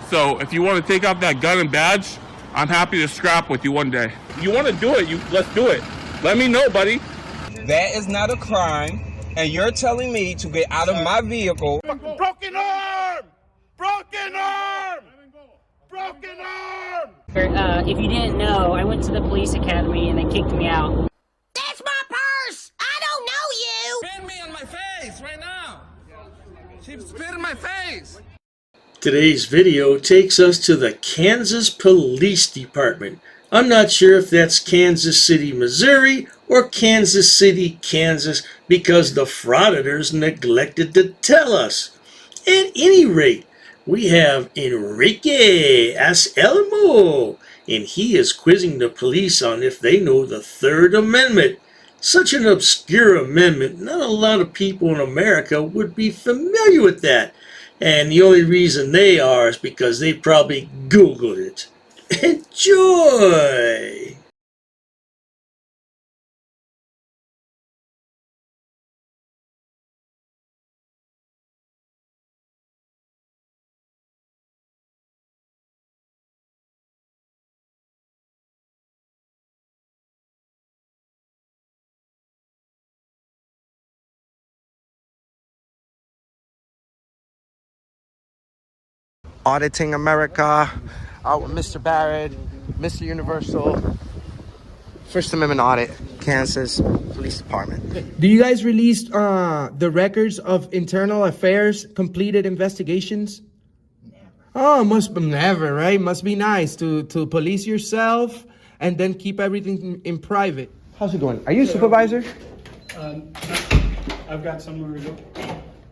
So if you want to take out that gun and badge, I'm happy to scrap with you one day. You want to do it, let's do it. Let me know, buddy. That is not a crime, and you're telling me to get out of my vehicle. Broken arm! Broken arm! Broken arm! If you didn't know, I went to the police academy and they kicked me out. That's my purse! I don't know you! Spit me on my face right now! She spit in my face! Today's video takes us to the Kansas Police Department. I'm not sure if that's Kansas City, Missouri or Kansas City, Kansas, because the Frauditors neglected to tell us. At any rate, we have Enrique AssElmo, and he is quizzing the police on if they know the Third Amendment. Such an obscure amendment, not a lot of people in America would be familiar with that. And the only reason they are is because they probably Googled it. Enjoy! Auditing America, out with Mr. Barrett, Mr. Universal, First Amendment audit, Kansas Police Department. Do you guys release the records of internal affairs completed investigations? Never. Oh, must be never, right? Must be nice to police yourself and then keep everything in private. How's it going? Are you a supervisor? I've got somewhere to go.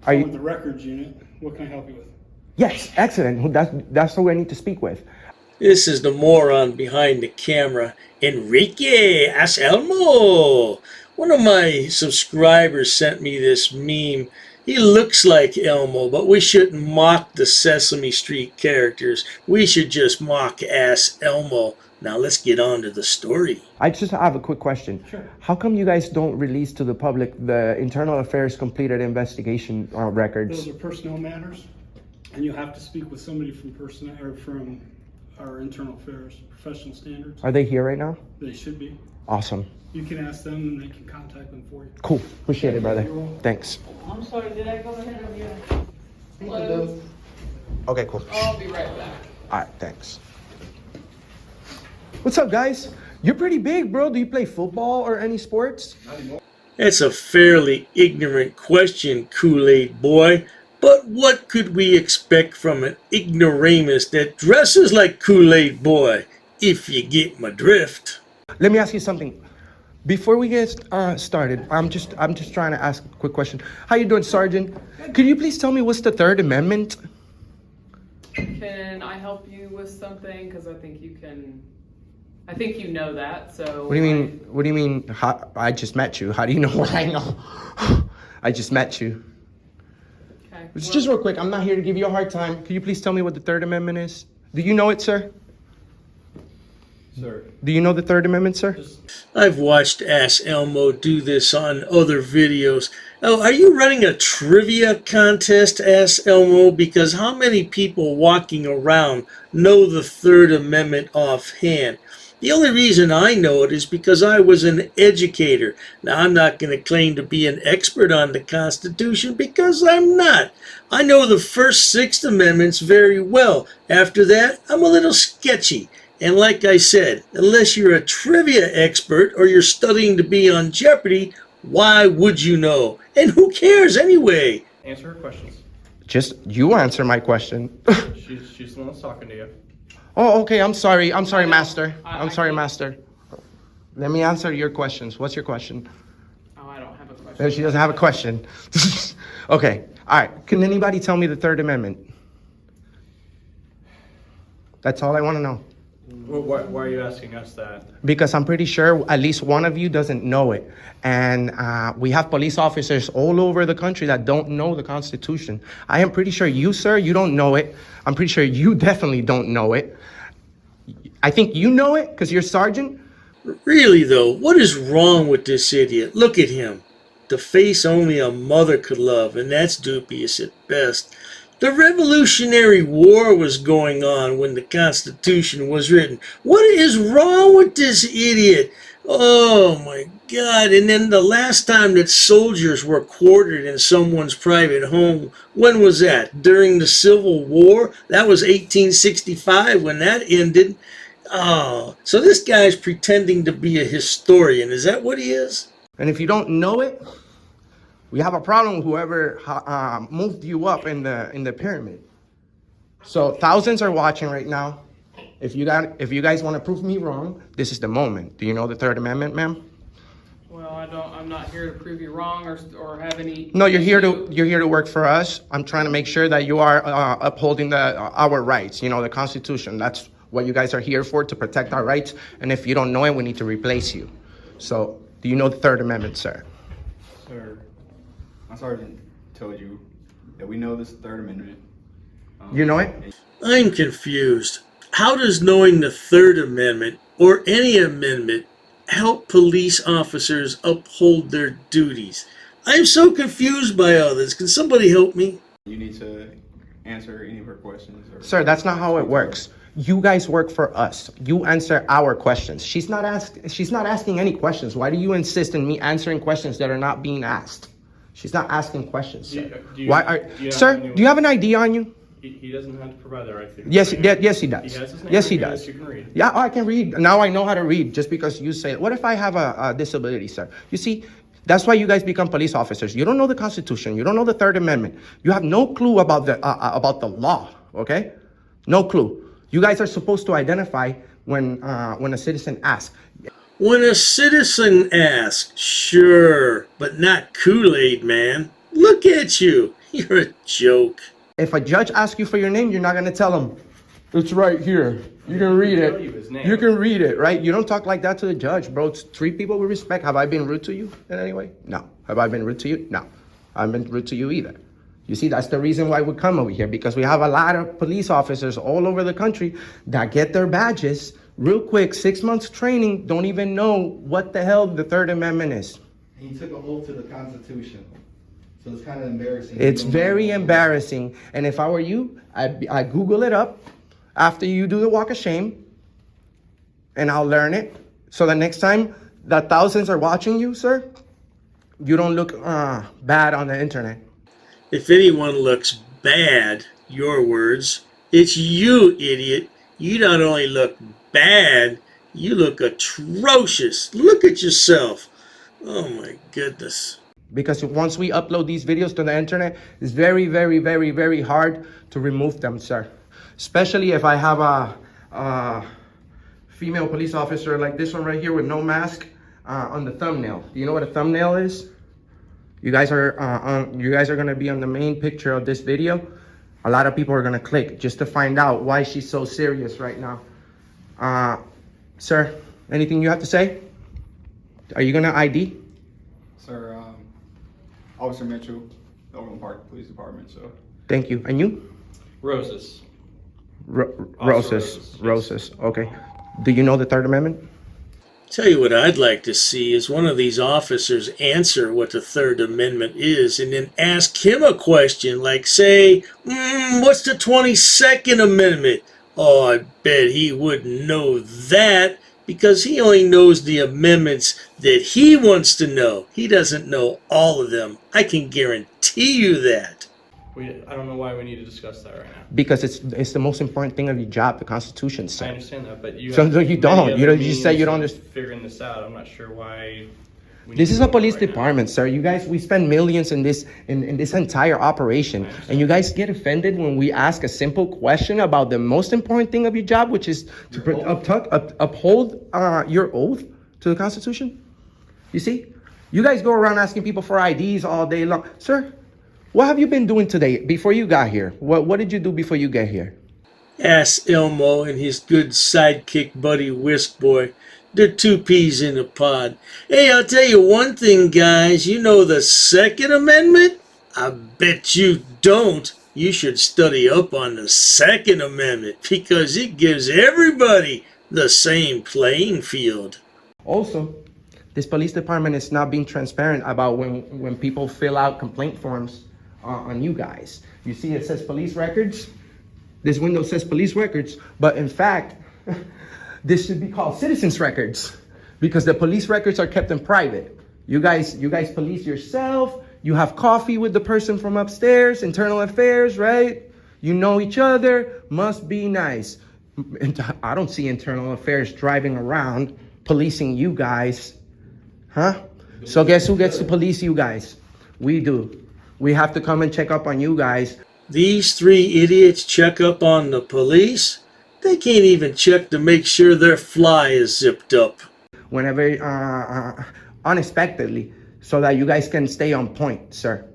Are you with the records unit? What can I help you with? Yes, excellent. That's who I need to speak with. This is the moron behind the camera, Enrique AssElmo. One of my subscribers sent me this meme. He looks like Elmo, but we shouldn't mock the Sesame Street characters. We should just mock AssElmo. Now let's get on to the story. I just have a quick question. Sure. How come you guys don't release to the public the internal affairs completed investigation records? Those are personnel matters, and you have to speak with somebody from from our internal affairs professional standards. Are they here right now? They should be. Awesome. You can ask them, and they can contact them for you. Cool. Appreciate it, brother. Thanks. I'm sorry, did I go ahead of you? Hello. Okay, cool. I'll be right back. All right, thanks. What's up, guys? You're pretty big, bro. Do you play football or any sports? That's a fairly ignorant question, Kool-Aid boy. But what could we expect from an ignoramus that dresses like Kool-Aid boy, if you get my drift? Let me ask you something. Before we get started, I'm just trying to ask a quick question. How you doing, Sergeant? Could you please tell me what's the Third Amendment? Can I help you with something? Because I think you can. I think you know that. So. What do you mean? What do you mean? I just met you. How do you know what I know? I just met you. Okay. It's just real quick. I'm not here to give you a hard time. Could you please tell me what the Third Amendment is? Do you know it, sir? Sir. Do you know the Third Amendment, sir? I've watched AssElmo do this on other videos. Oh, are you running a trivia contest, AssElmo? Because how many people walking around know the Third Amendment offhand? The only reason I know it is because I was an educator. Now, I'm not going to claim to be an expert on the Constitution because I'm not. I know the first 6 amendments very well. After that, I'm a little sketchy. And like I said, unless you're a trivia expert or you're studying to be on Jeopardy, why would you know? And who cares anyway? Answer her questions. Just you answer my question. She's the one that's talking to you. Oh, okay. I'm sorry. I'm sorry, Master. I'm sorry, Master. Let me answer your questions. What's your question? Oh, I don't have a question. No, she doesn't have a question. Okay. All right. Can anybody tell me the Third Amendment? That's all I want to know. Why are you asking us that? Because I'm pretty sure at least one of you doesn't know it. And we have police officers all over the country that don't know the Constitution. I am pretty sure you, sir, you don't know it. I'm pretty sure you definitely don't know it. I think you know it because you're sergeant. Really, though, what is wrong with this idiot? Look at him. The face only a mother could love, and that's dubious at best. The Revolutionary War was going on when the Constitution was written. What is wrong with this idiot? Oh my God. And then the last time that soldiers were quartered in someone's private home, when was that? During the Civil War? That was 1865 when that ended. Oh, so this guy's pretending to be a historian. Is that what he is? And if you don't know it, we have a problem with whoever moved you up in the pyramid. So thousands are watching right now. If you guys want to prove me wrong, this is the moment. Do you know the Third Amendment, ma'am? Well, I'm not here to prove you wrong or have any. No, you're here to work for us. I'm trying to make sure that you are upholding our rights. You know, the Constitution. That's what you guys are here for, to protect our rights. And if you don't know it, we need to replace you. So, do you know the Third Amendment, sir? Sir, my sergeant told you that we know this Third Amendment. You know it? I'm confused. How does knowing the Third Amendment, or any amendment, help police officers uphold their duties? I'm so confused by all this. Can somebody help me? You need to answer any of her questions. Sir, that's not how it works. You guys work for us. You answer our questions. She's not asking any questions. Why do you insist on me answering questions that are not being asked? She's not asking questions, sir. Sir, do you have an ID on you? He doesn't have to provide that right there. Yes, he does. He has his name. Yes, he does. You can read. Yeah, I can read. Now I know how to read just because you say it. What if I have a disability, sir? You see, that's why you guys become police officers. You don't know the Constitution. You don't know the Third Amendment. You have no clue about the law, okay? No clue. You guys are supposed to identify when a citizen asks. When a citizen asks, sure, but not Kool-Aid, man. Look at you. You're a joke. If a judge asks you for your name, you're not going to tell him, it's right here. You can read it. You can read it, right? You don't talk like that to the judge, bro. Treat people with respect. Have I been rude to you in any way? No. Have I been rude to you? No. I haven't been rude to you either. You see, that's the reason why we come over here, because we have a lot of police officers all over the country that get their badges real quick, 6 months training, don't even know what the hell the Third Amendment is. He took an oath to the Constitution. So it's kind of embarrassing. It's very embarrassing. And if I were you, I Google it up after you do the walk of shame, and I'll learn it. So the next time that thousands are watching you, sir, you don't look bad on the internet. If anyone looks bad, your words, it's you, idiot. You not only look bad, you look atrocious. Look at yourself. Oh my goodness. Because once we upload these videos to the internet, it's very, very, very, very hard to remove them, sir. Especially if I have a female police officer like this one right here with no mask on the thumbnail. Do you know what a thumbnail is? You guys are gonna be on the main picture of this video. A lot of people are gonna click just to find out why she's so serious right now. Sir, anything you have to say? Are you gonna ID? Sir, Officer Mitchell, Overland Park Police Department, so. Thank you. And you? Roses. Roses. Okay. Do you know the Third Amendment? Tell you what I'd like to see is one of these officers answer what the Third Amendment is and then ask him a question like, say, what's the 22nd Amendment? Oh, I bet he wouldn't know that because he only knows the amendments that he wants to know. He doesn't know all of them. I can guarantee you that. I don't know why we need to discuss that right now. Because it's the most important thing of your job, the Constitution, sir. I understand that, but you. So you don't. You say you don't understand. Figuring this out, I'm not sure why. This is a police department, sir. You guys, we spend millions in this entire operation, and you guys get offended when we ask a simple question about the most important thing of your job, which is to uphold your oath to the Constitution. You see, you guys go around asking people for IDs all day long, sir. What have you been doing today before you got here? What did you do before you got here? AssElmo and his good sidekick buddy Whisk Boy. They're two peas in a pod. Hey, I'll tell you one thing, guys. You know the Second Amendment? I bet you don't. You should study up on the Second Amendment because it gives everybody the same playing field. Also, this police department is not being transparent about when people fill out complaint forms on you guys. You see it says police records? This window says police records, but in fact, this should be called citizens records because the police records are kept in private. You guys police yourself. You have coffee with the person from upstairs, internal affairs, right? You know each other, must be nice. I don't see internal affairs driving around policing you guys, huh? So guess who gets to police you guys? We do. We have to come and check up on you guys. These three idiots check up on the police? They can't even check to make sure their fly is zipped up. Whenever, unexpectedly, so that you guys can stay on point, sir.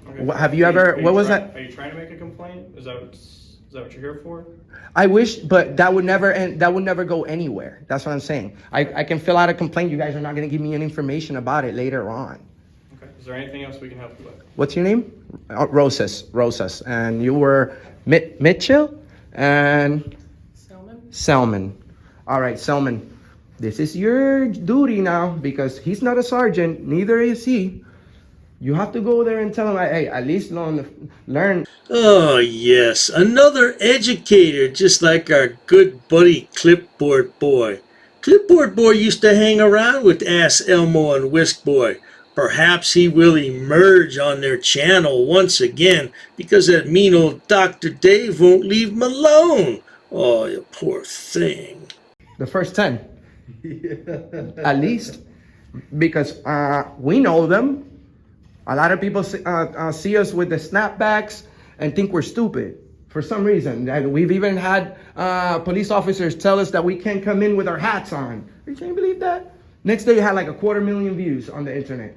Okay. Have you ever, what was that? Are you trying to make a complaint? Is that what you're here for? I wish, but that would never end, that would never go anywhere. That's what I'm saying. I can fill out a complaint. You guys are not going to give me any information about it later on. Okay. Is there anything else we can help you with? What's your name? Rosas. And you were Mitchell and Selman. All right, Selman. This is your duty now because he's not a sergeant. Neither is he. You have to go there and tell him, hey, at least learn. Oh, yes. Another educator, just like our good buddy Clipboard Boy. Clipboard Boy used to hang around with AssElmo and Whisk Boy. Perhaps he will emerge on their channel once again because that mean old Dr. Dave won't leave him alone. Oh, you poor thing. The first 10. At least. Because we know them. A lot of people see us with the snapbacks and think we're stupid for some reason. And we've even had police officers tell us that we can't come in with our hats on. You can't believe that? Next day you had like 250,000 views on the internet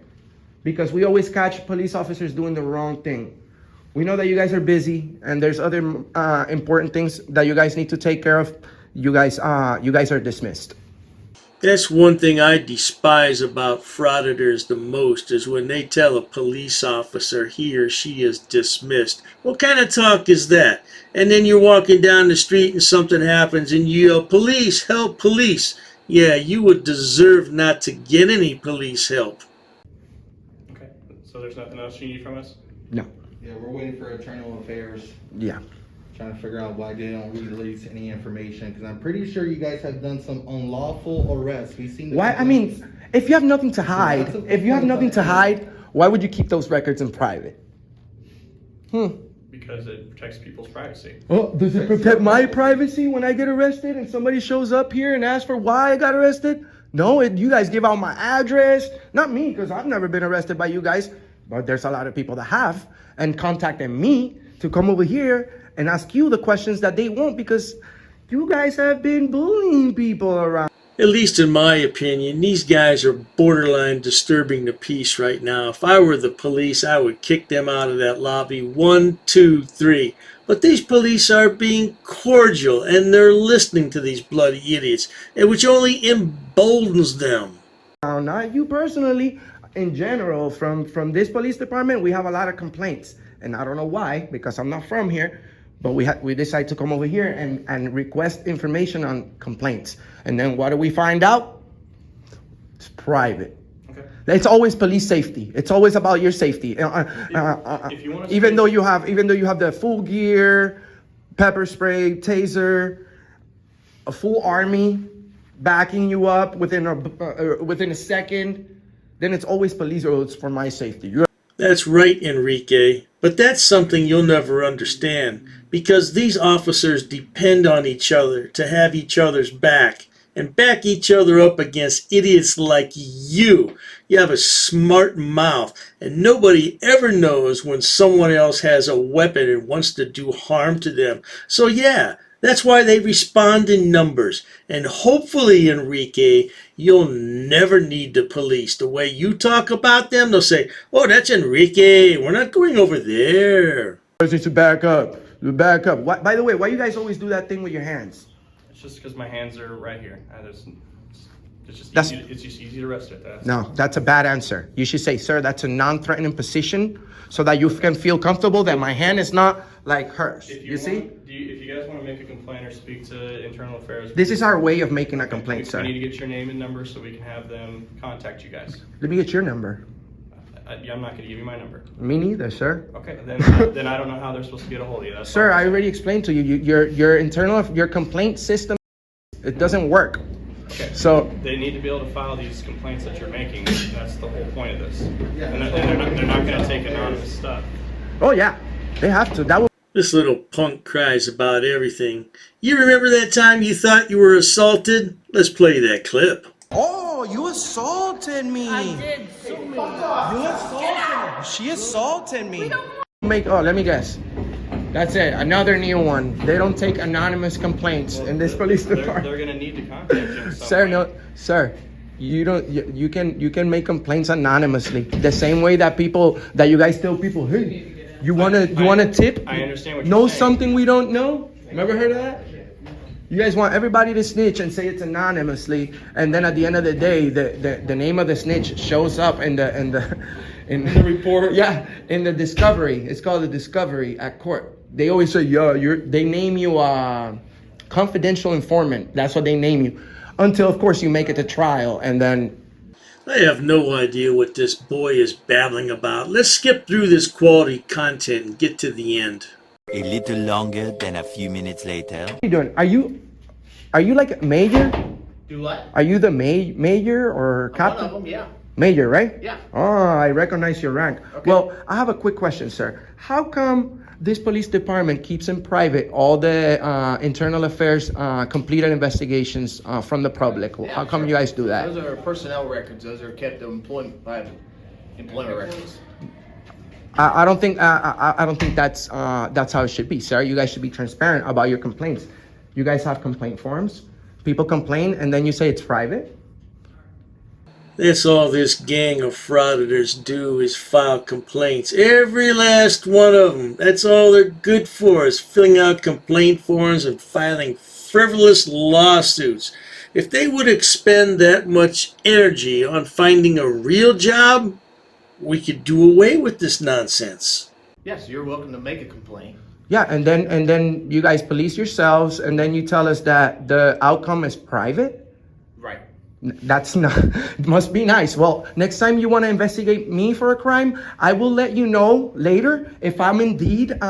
because we always catch police officers doing the wrong thing. We know that you guys are busy and there's other important things that you guys need to take care of. You guys are dismissed. That's one thing I despise about Frauditors the most is when they tell a police officer he or she is dismissed. What kind of talk is that? And then you're walking down the street and something happens and you yell, police, help, police. Yeah, you would deserve not to get any police help. Okay, so there's nothing else you need from us? No. Yeah, we're waiting for internal affairs. Yeah. Trying to figure out why they don't release any information because I'm pretty sure you guys have done some unlawful arrests. We've seen. Why? I mean, if you have nothing to hide, why would you keep those records in private? Because it protects people's privacy. Oh, does it protect my privacy when I get arrested and somebody shows up here and asks for why I got arrested? No, you guys give out my address. Not me, because I've never been arrested by you guys. But there's a lot of people that have and contacted me to come over here and ask you the questions that they won't because you guys have been bullying people around. At least in my opinion, these guys are borderline disturbing the peace right now. If I were the police, I would kick them out of that lobby 1, 2, 3. But these police are being cordial and they're listening to these bloody idiots, which only emboldens them. Now, not you personally. In general, from this police department, we have a lot of complaints. And I don't know why, because I'm not from here. But we decided to come over here and request information on complaints. And then what do we find out? It's private. Okay. It's always police safety. It's always about your safety. If you want to even though you have the full gear, pepper spray, taser, a full army backing you up within a second, then it's always police roads for my safety. That's right, Enrique. But that's something you'll never understand because these officers depend on each other to have each other's back and back each other up against idiots like you. You have a smart mouth and nobody ever knows when someone else has a weapon and wants to do harm to them. So yeah, that's why they respond in numbers. And hopefully, Enrique, you'll never need the police. The way you talk about them, they'll say, oh, that's Enrique. We're not going over there. To back up. Back up. By the way, why you guys always do that thing with your hands? It's just because my hands are right here. It's just easy to rest it. No, that's a bad answer. You should say, sir, that's a non-threatening position so that you can feel comfortable that my hand is not like hers. If you guys want to make a complaint or speak to internal affairs, this is our way of making a complaint, sir. We need to get your name and number so we can have them contact you guys. Let me get your number. I'm not going to give you my number. Me neither, sir. Okay, then I don't know how they're supposed to get a hold of you. That's Sir, all. I already explained to you, your complaint system, it doesn't work. Okay. So they need to be able to file these complaints that you're making. That's the whole point of this. And they're not going to take anonymous stuff. Oh yeah, they have to. That will. This little punk cries about everything. You remember that time you thought you were assaulted? Let's play that clip. Oh, you assaulted me. I did so many You assaulted me. She assaulted me. Let me guess. That's it. Another new one. They don't take anonymous complaints in this police department. They're going to need to contact you. Sir, no, sir. You don't. You can make complaints anonymously. The same way that you guys tell people, hey, you wanna tip? I understand what you're know saying. something we don't know? Never heard of that? You guys want everybody to snitch and say it's anonymously, and then at the end of the day, the name of the snitch shows up in the report. Yeah, in the discovery. It's called the discovery at court. They always say, they name you a confidential informant. That's what they name you. Until, of course, you make it to trial, and then... I have no idea what this boy is babbling about. Let's skip through this quality content and get to the end. A little longer than a few minutes later. What are you doing? Are you like major? Do what? Are you the major or captain? One of them, yeah. Major, right? Yeah. Oh, I recognize your rank. Okay. Well, I have a quick question, sir. How come this police department keeps in private all the internal affairs completed investigations from the public? Yeah, How come sure. you guys do that? Those are personnel records. Those are kept by employment records. I don't think that's how it should be, sir. You guys should be transparent about your complaints. You guys have complaint forms. People complain, and then you say it's private. That's all this gang of frauditors do is file complaints. Every last one of them. That's all they're good for, is filling out complaint forms and filing frivolous lawsuits. If they would expend that much energy on finding a real job, we could do away with this nonsense. Yes, you're welcome to make a complaint. Yeah, and then you guys police yourselves, and then you tell us that the outcome is private? Right. That's not, must be nice. Well, next time you want to investigate me for a crime, I will let you know later if I'm indeed, if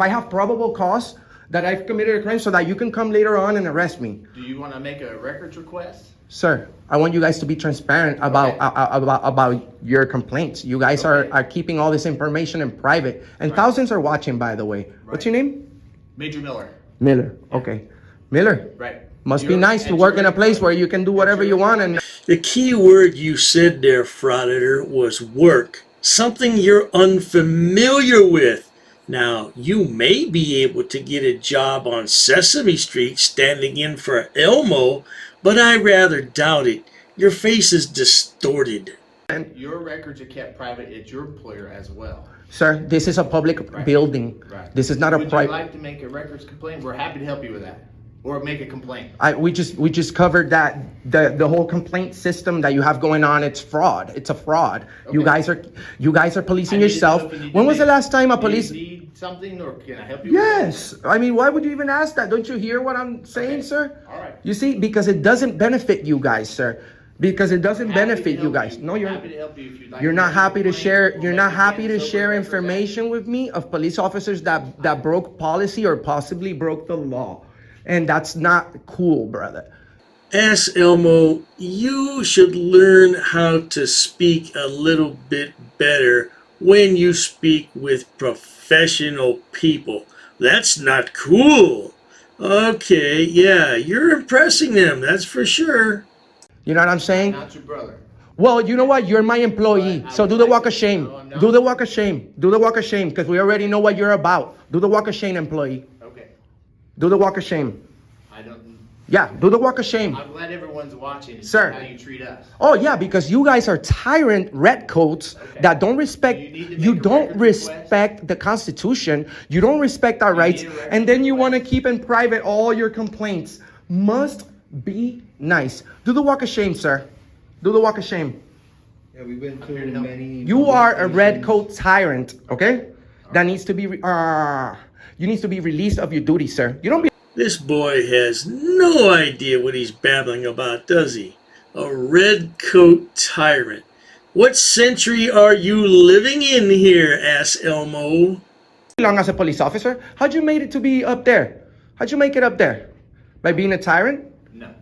I have probable cause that I've committed a crime, so that you can come later on and arrest me. Do you want to make a records request? Sir, I want you guys to be transparent about your complaints. You guys are keeping all this information in private, and thousands are watching, by the way. What's your name? Major Miller. Miller. Okay. Miller. Right. Must be nice to work in a place where you can do whatever you want. And the key word you said there, Frauditor, was work. Something you're unfamiliar with. Now, you may be able to get a job on Sesame Street standing in for Elmo, but I rather doubt it. Your face is distorted. And your records are kept private at your employer as well. Sir, this is a public building. Right. This is not a private. Would you like to make a records complaint? We're happy to help you with that. Or make a complaint. We just covered that the whole complaint system that you have going on. It's fraud. It's a fraud. Okay. You guys are policing yourself. When was the last time a police? Do you need something, or can I help you? Yes. I mean, why would you even ask that? Don't you hear what I'm saying, sir? All right. You see, because it doesn't benefit you guys, sir. Because it doesn't benefit you guys. No, you're happy to help you if you'd like. You're not happy to share. You're not happy to share information with me of police officers that broke policy or possibly broke the law. And that's not cool, brother. AssElmo, you should learn how to speak a little bit better when you speak with professional people. That's not cool. Okay, yeah, you're impressing them, that's for sure. You know what I'm saying? Not your brother. Well, you know what? You're my employee. So do the walk of shame. Do the walk of shame. Do the walk of shame, because we already know what you're about. Do the walk of shame, employee. Okay. Do the walk of shame. I don't. Yeah, do the walk of shame. I'm glad everyone's watching and Sir. see how you treat us. Oh yeah, because you guys are tyrant redcoats that don't respect. You don't respect the Constitution. You don't respect our rights, and then you want to keep in private all your complaints. Must be nice. Do the walk of shame, sir. Do the walk of shame. Yeah, we've been to many. You are a redcoat tyrant, okay? That needs to be. You need to be released of your duty, sir. You don't be. This boy has no idea what he's babbling about, does he? A red coat tyrant. What century are you living in here, AssElmo? Long as a police officer, how'd you make it to be up there? How'd you make it up there? By being a tyrant? No.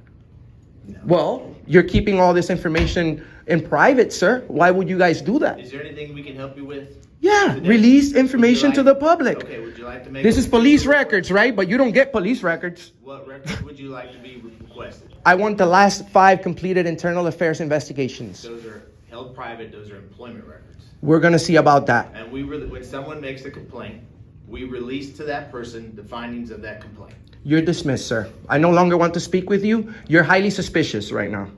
Well, you're keeping all this information in private, sir. Why would you guys do that? Is there anything we can help you with? Yeah, today? release information to the public. Okay, would you like to make... This is police records, right? But you don't get police records. What records would you like to be requested? I want the last 5 completed internal affairs investigations. Those are held private. Those are employment records. We're going to see about that. And when someone makes a complaint, we release to that person the findings of that complaint. You're dismissed, sir. I no longer want to speak with you. You're highly suspicious right now.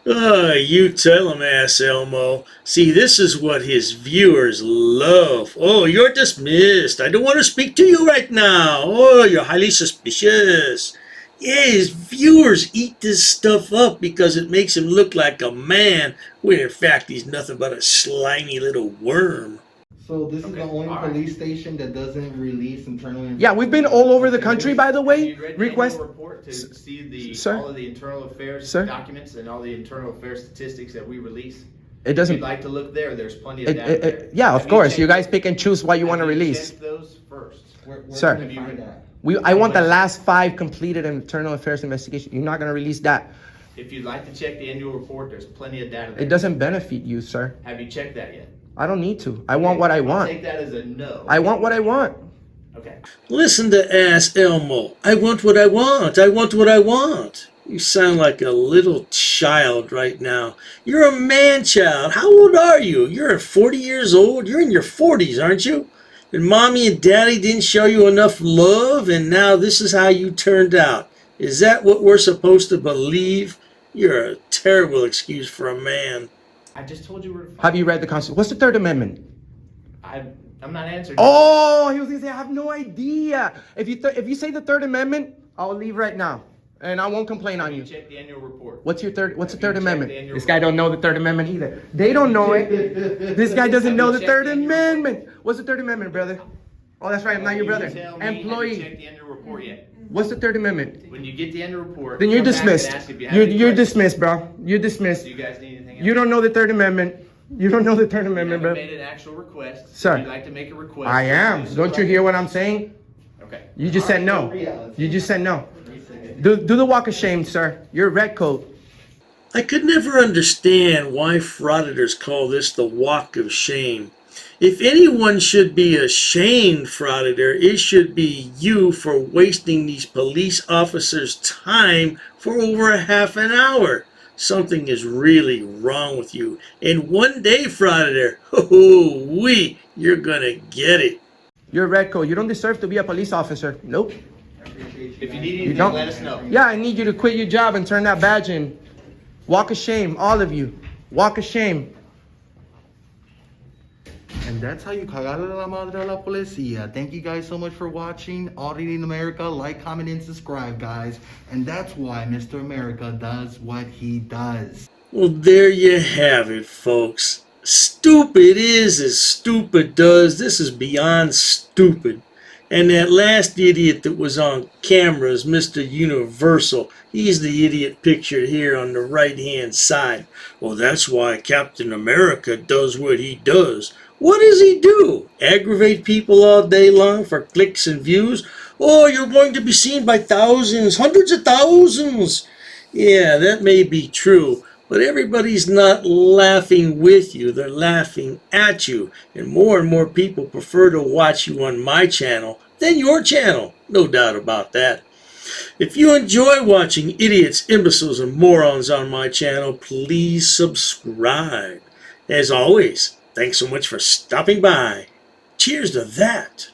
You tell him, AssElmo. See, this is what his viewers love. Oh, you're dismissed. I don't want to speak to you right now. Oh, you're highly suspicious. Yeah, his viewers eat this stuff up because it makes him look like a man, when in fact he's nothing but a slimy little worm. So this is the only police station that doesn't release internal information? Yeah, we've been all over the country, by the way. Have you read the annual report to see all of the internal affairs documents and all the internal affairs statistics that we release? It doesn't... If you'd like to look there, there's plenty of data there. Yeah, of course. You guys pick and choose what you want to release. Check those first. Sir, I want the last 5 completed internal affairs investigation. You're not going to release that. If you'd like to check the annual report, there's plenty of data there. It doesn't benefit you, sir. Have you checked that yet? I don't need to. I want what I want. I'll take that as a no. I want what I want. Okay. Listen to AssElmo. I want what I want. I want what I want. You sound like a little child right now. You're a man-child. How old are you? You're 40 years old? You're in your 40s, aren't you? And mommy and daddy didn't show you enough love, and now this is how you turned out. Is that what we're supposed to believe? You're a terrible excuse for a man. I just told you where to find Have you read the Constitution? What's the Third Amendment? I'm not answering. Oh, he was going to say, I have no idea. If you say the Third Amendment, I'll leave right now. And I won't complain on you. Check the annual report. What's the Third Amendment? This guy don't know the Third Amendment either. They don't know it. This guy doesn't know the Third Amendment. What's the Third Amendment, brother? Oh, that's right. I'm not your brother. Employee. Check the annual report yet? What's the Third Amendment? When you get the annual report, then you're dismissed. You're dismissed, bro. You're dismissed. Do you guys need anything else? You don't know the Third Amendment. You don't know the Third Amendment, bro. You made an actual request. Sir. You'd like to make a request. I am. Don't you hear what I'm saying? Okay. You just said no. You just said no. Do the walk of shame, sir. You're a red coat. I could never understand why frauditors call this the walk of shame. If anyone should be ashamed, Frauditor, it should be you for wasting these police officers' time for over a half an hour. Something is really wrong with you. And one day, Frauditor, you're gonna get it. You're a red coat. You don't deserve to be a police officer. Nope. If you need anything, let us know. Yeah, I need you to quit your job and turn that badge in. Walk of shame, all of you. Walk of shame. And that's how you cagarle la madre a la policía. Thank you guys so much for watching. Auditing America, like, comment, and subscribe, guys. And that's why Mr. America does what he does. Well, there you have it, folks. Stupid is as stupid does. This is beyond stupid. And that last idiot that was on camera is Mr. Universal. He's the idiot pictured here on the right-hand side. Well, that's why Captain America does what he does. What does he do? Aggravate people all day long for clicks and views? Oh, you're going to be seen by thousands, hundreds of thousands. Yeah, that may be true. But everybody's not laughing with you. They're laughing at you. And more people prefer to watch you on my channel than your channel. No doubt about that. If you enjoy watching idiots, imbeciles, and morons on my channel, please subscribe. As always, thanks so much for stopping by. Cheers to that.